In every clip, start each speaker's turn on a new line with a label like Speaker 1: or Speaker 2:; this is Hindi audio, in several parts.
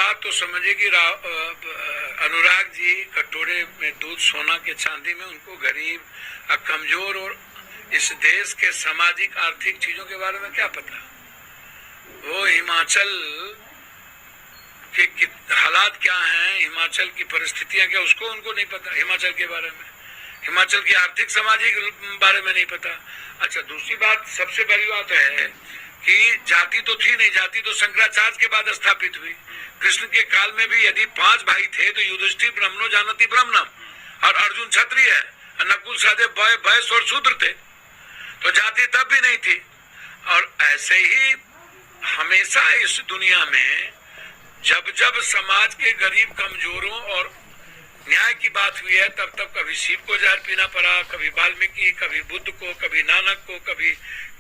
Speaker 1: बात तो समझिए कि अनुराग जी कटोरे में दूध सोना के चांदी में, उनको गरीब कमजोर और इस देश के सामाजिक आर्थिक चीजों के बारे में क्या पता। वो हिमाचल के हालात क्या हैं, हिमाचल की परिस्थितियां क्या, उसको उनको नहीं पता हिमाचल के बारे में, हिमाचल की आर्थिक सामाजिक बारे में नहीं पता। अच्छा, दूसरी बात, सबसे बड़ी बात है कि जाति तो थी नहीं, जाति तो शंकराचार्य के बाद स्थापित हुई। कृष्ण के काल में भी यदि 5 भाई थे तो युधिष्ठिर ब्रह्मणो जानति ब्रह्मणम और अर्जुन क्षत्रिय है, नकुल सहदेव वैश्य और शूद्र थे, तो जाति तब भी नहीं थी। और ऐसे ही हमेशा इस दुनिया में जब जब समाज के गरीब कमजोरों और न्याय की बात हुई है, तब तब कभी शिव को जहर पीना पड़ा, कभी वाल्मीकि, कभी बुद्ध को, कभी नानक को, कभी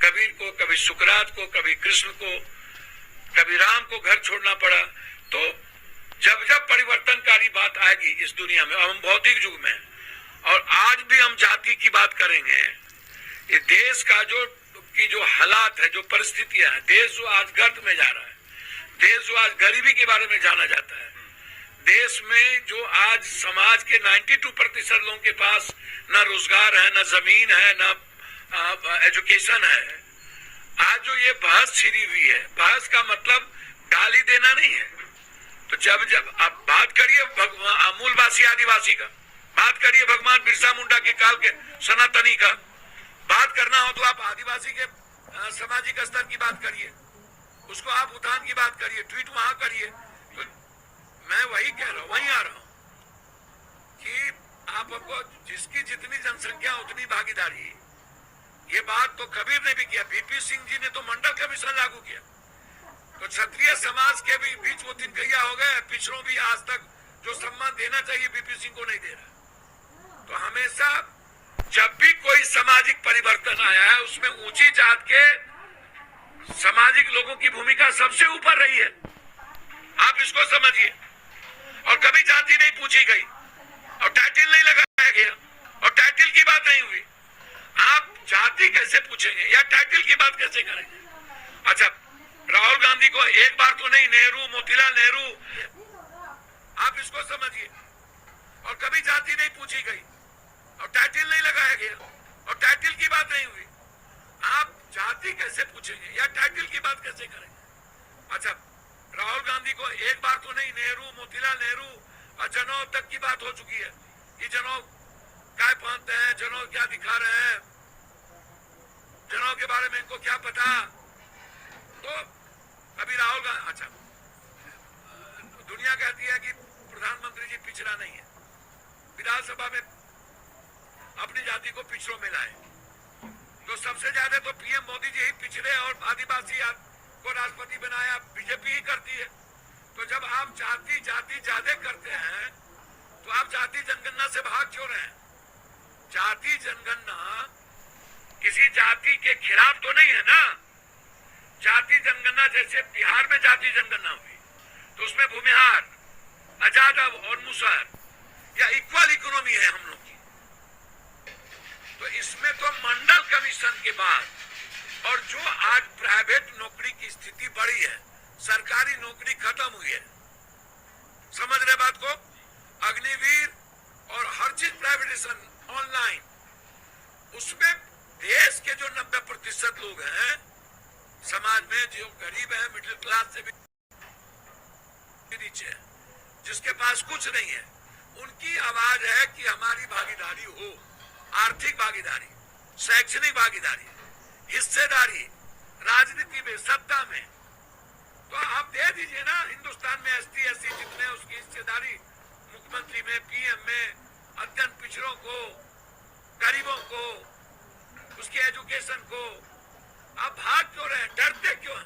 Speaker 1: कबीर को, कभी सुकरात को, कभी कृष्ण को, कभी राम को घर छोड़ना पड़ा। तो जब जब परिवर्तनकारी बात आएगी इस दुनिया में, हम भौतिक युग में, और आज भी हम जाति की बात करेंगे, ये देश का जो हालात है, जो परिस्थितियां है, देश जो आज गर्त में जा रहा है, देश जो आज गरीबी के बारे में जाना जाता है, देश में जो आज समाज के 92% लोगों के पास न रोजगार है, न जमीन है, न एजुकेशन है। आज जो ये बहस छिड़ी हुई है, बहस का मतलब गाली देना नहीं है। तो जब जब आप बात करिए मूलवासी आदिवासी का, बात करिए भगवान बिरसा मुंडा के काल के सनातनी का, बात करना हो तो आप आदिवासी के सामाजिक स्तर की बात करिए, उसको आप उत्थान की बात करिए, ट्वीट वहां करिए। तो मैं वही कह रहा हूँ, वही आ रहा हूँ कि आपको जिसकी जितनी जनसंख्या उतनी भागीदारी। ये बात तो कबीर ने भी किया, बीपी सिंह जी ने तो मंडल कमीशन लागू किया, तो क्षत्रिय समाज के भी बीच वो तिनकैया हो गए, पिछड़ों भी आज तक जो सम्मान देना चाहिए बीपी सिंह को नहीं दे रहा। तो हमेशा जब भी कोई सामाजिक परिवर्तन आया है, उसमें ऊंची जात के सामाजिक लोगों की भूमिका सबसे ऊपर रही है, आप इसको समझिए। और कभी जाति नहीं पूछी गई और टाइटल नहीं लगाया गया और टाइटल की बात नहीं हुई। आप जाति कैसे पूछेंगे या टाइटल की बात कैसे करेंगे? अच्छा, राहुल गांधी को एक बार तो नहीं, नेहरू, मोतीलाल नेहरू, आप इसको समझिए। और कभी जाति नहीं पूछी गई और टाइटल नहीं लगाया गया और टाइटल की बात नहीं हुई। आप जाति कैसे पूछेंगे या टाइटल की बात कैसे करेंगे? अच्छा, राहुल गांधी को एक बार तो नहीं, नेहरू, मोतीलाल नेहरू और जनौ तक की बात हो चुकी है कि जनौ क्या पहनते हैं, जनौ क्या दिखा रहे हैं, जनौ के बारे में इनको क्या पता। तो अभी राहुल गांधी, अच्छा, दुनिया कहती है कि प्रधानमंत्री जी पिछड़ा नहीं है, विधानसभा में अपनी जाति को पिछड़ों में लाए, तो सबसे ज्यादा तो पीएम मोदी जी ही पिछड़े और आदिवासी को राष्ट्रपति बनाया, बीजेपी ही करती है। तो जब आप जाति ज्यादा करते हैं तो आप जाति जनगणना से भाग क्यों रहे हैं? जाति जनगणना किसी जाति के खिलाफ तो नहीं है ना। जाति जनगणना जैसे बिहार में जाति जनगणना हुई तो उसमें भूमिहार, अजादव और मुसहर या इक्वल इकोनॉमी है हम लोग की। तो इसमें तो मंडल कमीशन के बाद और जो आज प्राइवेट नौकरी की स्थिति बढ़ी है, सरकारी नौकरी खत्म हुई है, समझ रहे बात को? अग्निवीर और हर चीज प्राइवेटाइजेशन ऑनलाइन, उसमें देश के जो 90% लोग हैं समाज में, जो गरीब है, मिडिल क्लास से भी नीचे है, जिसके पास कुछ नहीं है, उनकी आवाज है कि हमारी भागीदारी हो, आर्थिक भागीदारी, शैक्षणिक भागीदारी, हिस्सेदारी राजनीति में, सत्ता में। तो आप दे दीजिए ना हिंदुस्तान में ST SC जितने उसकी हिस्सेदारी, मुख्यमंत्री में, PM में, अत्यंत पिछड़ों को, गरीबों को, उसकी एजुकेशन को। आप भाग क्यों रहे हैं, डरते क्यों हैं?